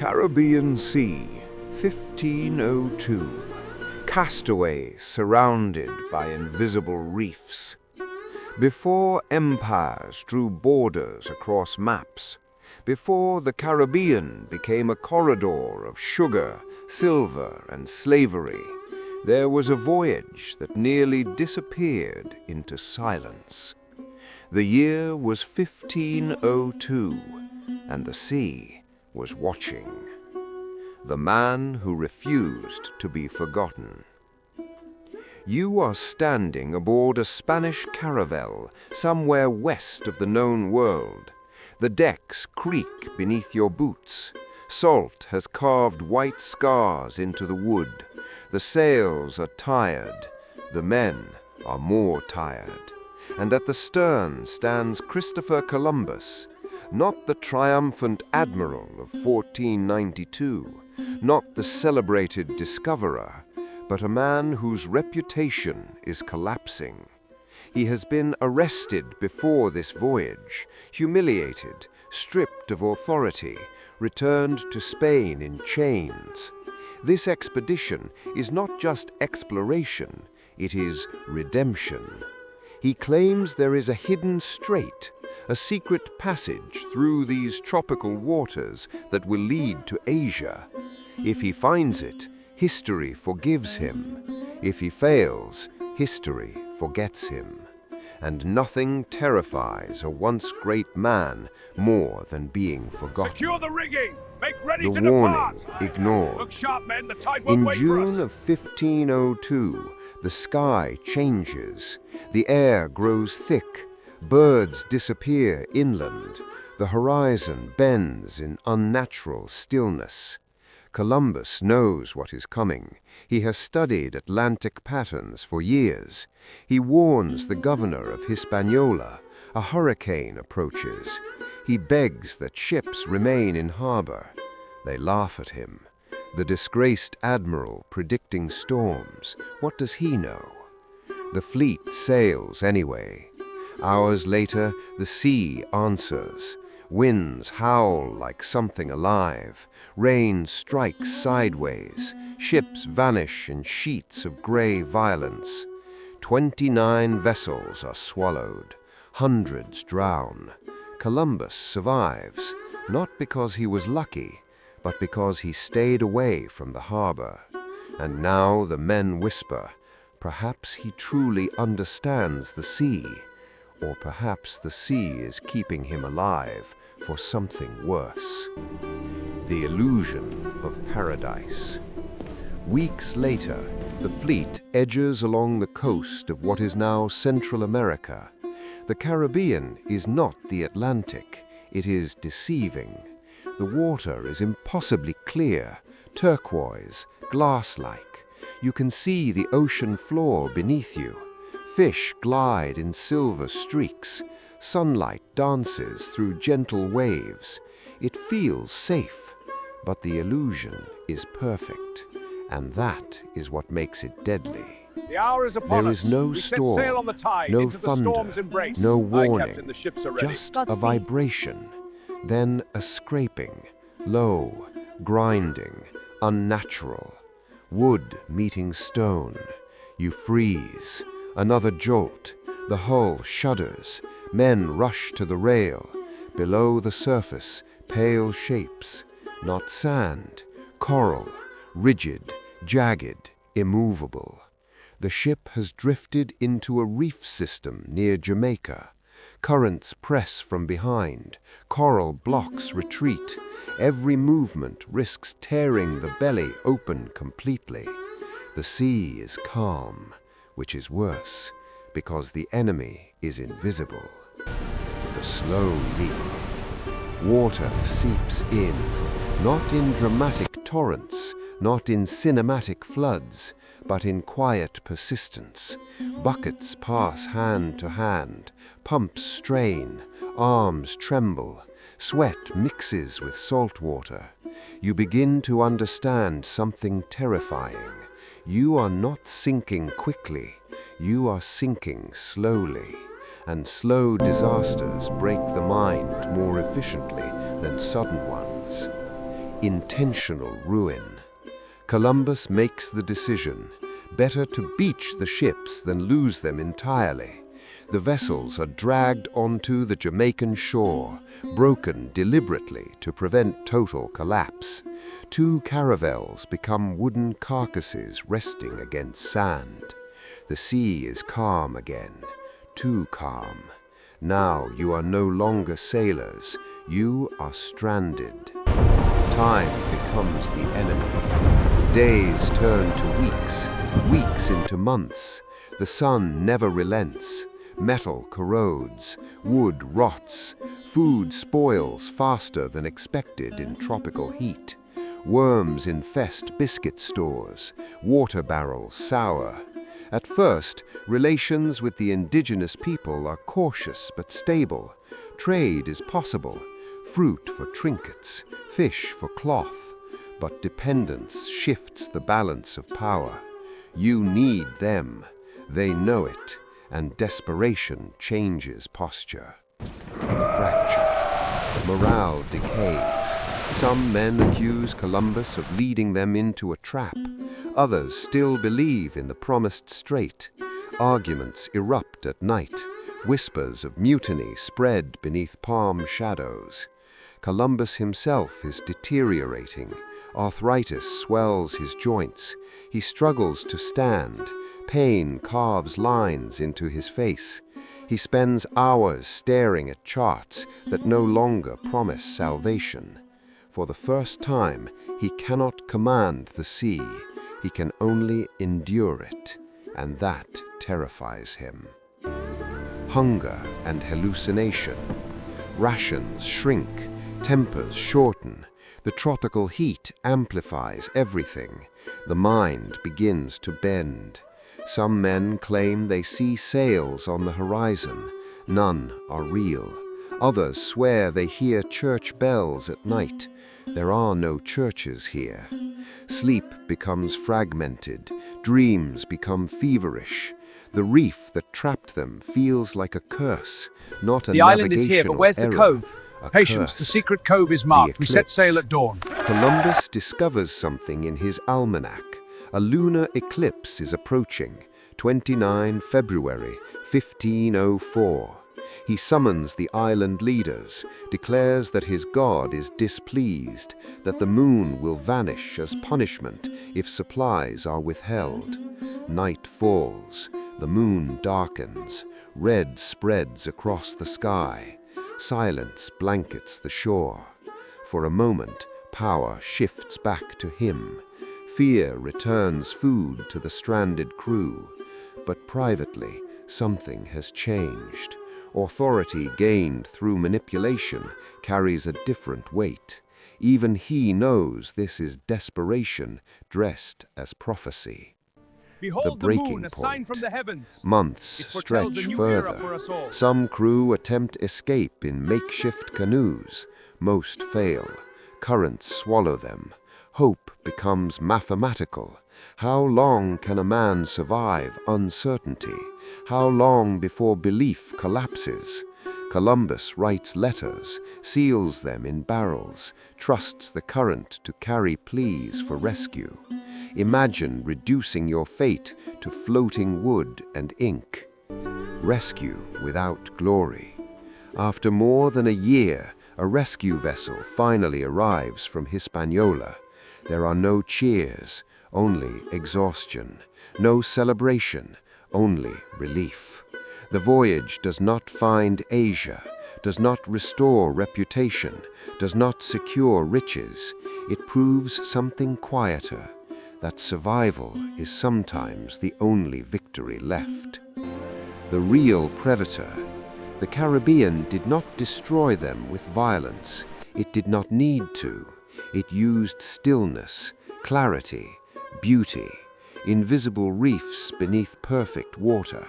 Caribbean Sea, 1502. Castaways surrounded by invisible reefs. Before empires drew borders across maps, before the Caribbean became a corridor of sugar, silver, and slavery, there was a voyage that nearly disappeared into silence. The year was 1502, and the sea was watching. The man who refused to be forgotten. You are standing aboard a Spanish caravel somewhere west of the known world. The decks creak beneath your boots. Salt has carved white scars into the wood. The sails are tired. The men are more tired. And at the stern stands Christopher Columbus, not the triumphant admiral of 1492, not the celebrated discoverer, but a man whose reputation is collapsing. He has been arrested before this voyage, humiliated, stripped of authority, returned to Spain in chains. This expedition is not just exploration, it is redemption. He claims there is a hidden strait, a secret passage through these tropical waters that will lead to Asia. If he finds it, history forgives him. If he fails, history forgets him. And nothing terrifies a once great man more than being forgotten. Secure the rigging! Make ready The to warning depart! ignored. Look sharp, men, the tide won't In wait for June us. of 1502, the sky changes. The air grows thick. Birds disappear inland. The horizon bends in unnatural stillness. Columbus knows what is coming. He has studied Atlantic patterns for years. He warns the governor of Hispaniola. A hurricane approaches. He begs that ships remain in harbor. They laugh at him. The disgraced admiral predicting storms. What does he know? The fleet sails anyway. Hours later, the sea answers. Winds howl like something alive. Rain strikes sideways. Ships vanish in sheets of gray violence. 29 vessels are swallowed. Hundreds drown. Columbus survives, not because he was lucky, but because he stayed away from the harbor. And now the men whisper, perhaps he truly understands the sea, or perhaps the sea is keeping him alive for something worse. The illusion of paradise. Weeks later, the fleet edges along the coast of what is now Central America. The Caribbean is not the Atlantic. It is deceiving. The water is impossibly clear, turquoise, glass-like. You can see the ocean floor beneath you. Fish glide in silver streaks. Sunlight dances through gentle waves. It feels safe, but the illusion is perfect, and that is what makes it deadly. The hour is upon There us. is no We set sail on the storm, tide no into the thunder, storm's embrace. no Aye, warning, Captain, the ships are ready. just a Godspeed. vibration, then a scraping, low, grinding, unnatural. Wood meeting stone. You freeze. Another jolt. The hull shudders. Men rush to the rail. Below the surface, pale shapes. Not sand, coral, rigid, jagged, immovable. The ship has drifted into a reef system near Jamaica. Currents press from behind. Coral blocks retreat. Every movement risks tearing the belly open completely. The sea is calm, which is worse, because the enemy is invisible. The slow leak. Water seeps in, not in dramatic torrents, not in cinematic floods, but in quiet persistence. Buckets pass hand to hand, pumps strain, arms tremble, sweat mixes with salt water. You begin to understand something terrifying. You are not sinking quickly, you are sinking slowly. And slow disasters break the mind more efficiently than sudden ones. intentional ruin. Columbus makes the decision, better to beach the ships than lose them entirely. The vessels are dragged onto the Jamaican shore, broken deliberately to prevent total collapse. 2 caravels become wooden carcasses resting against sand. The sea is calm again, too calm. Now you are no longer sailors, you are stranded. Time becomes the enemy. Days turn to weeks, weeks into months. The sun never relents. Metal corrodes, wood rots, food spoils faster than expected in tropical heat. Worms infest biscuit stores, water barrels sour. At first, relations with the indigenous people are cautious but stable. Trade is possible, fruit for trinkets, fish for cloth. But dependence shifts the balance of power. You need them, they know it, and desperation changes posture. The fracture. Morale decays. Some men accuse Columbus of leading them into a trap. Others still believe in the promised strait. Arguments erupt at night. Whispers of mutiny spread beneath palm shadows. Columbus himself is deteriorating. Arthritis swells his joints. He struggles to stand. Pain carves lines into his face. He spends hours staring at charts that no longer promise salvation. For the first time, he cannot command the sea. He can only endure it, and that terrifies him. Hunger and hallucination. Rations shrink, tempers shorten. The tropical heat amplifies everything. The mind begins to bend. Some men claim they see sails on the horizon. None are real. Others swear they hear church bells at night. There are no churches here. Sleep becomes fragmented. Dreams become feverish. The reef that trapped them feels like a curse, not a The island is here, but where's the navigational error, cove? a Patience, curse. the secret cove is marked. We set eclipse. sail at dawn. Columbus discovers something in his almanac. A lunar eclipse is approaching, 29 February 1504. He summons the island leaders, declares that his god is displeased, that the moon will vanish as punishment if supplies are withheld. Night falls, the moon darkens, red spreads across the sky. Silence blankets the shore. For a moment, power shifts back to him. Fear returns food to the stranded crew. But privately, something has changed. Authority gained through manipulation carries a different weight. Even he knows this is desperation dressed as prophecy. Behold the breaking moon, a sign point. from the heavens. Months It foretells a stretch new era for further. us all. Some crew attempt escape in makeshift canoes. Most fail. Currents swallow them. Hope becomes mathematical. How long can a man survive uncertainty? How long before belief collapses? Columbus writes letters, seals them in barrels, trusts the current to carry pleas for rescue. Imagine reducing your fate to floating wood and ink. Rescue without glory. After more than a year, a rescue vessel finally arrives from Hispaniola. There are no cheers, only exhaustion. No celebration, only relief. The voyage does not find Asia, does not restore reputation, does not secure riches. It proves something quieter, that survival is sometimes the only victory left. The real predator. The Caribbean did not destroy them with violence. It did not need to. It used stillness, clarity, beauty, invisible reefs beneath perfect water,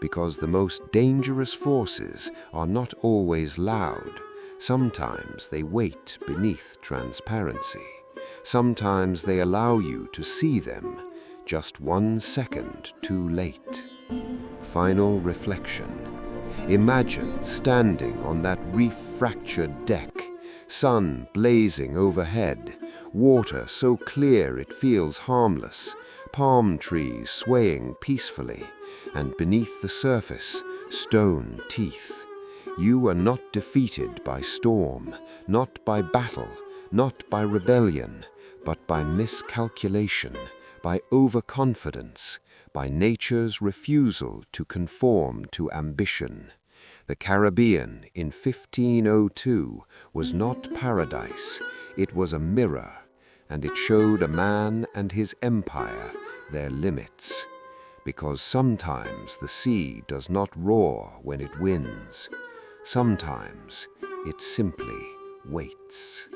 because the most dangerous forces are not always loud. Sometimes they wait beneath transparency. Sometimes they allow you to see them, just 1 second too late. Final reflection. Imagine standing on that reef-fractured deck, sun blazing overhead, water so clear it feels harmless, palm trees swaying peacefully, and beneath the surface, stone teeth. You are not defeated by storm, not by battle, not by rebellion, but by miscalculation, by overconfidence, by nature's refusal to conform to ambition. The Caribbean in 1502 was not paradise, it was a mirror, and it showed a man and his empire their limits. Because sometimes the sea does not roar when it wins. Sometimes it simply waits.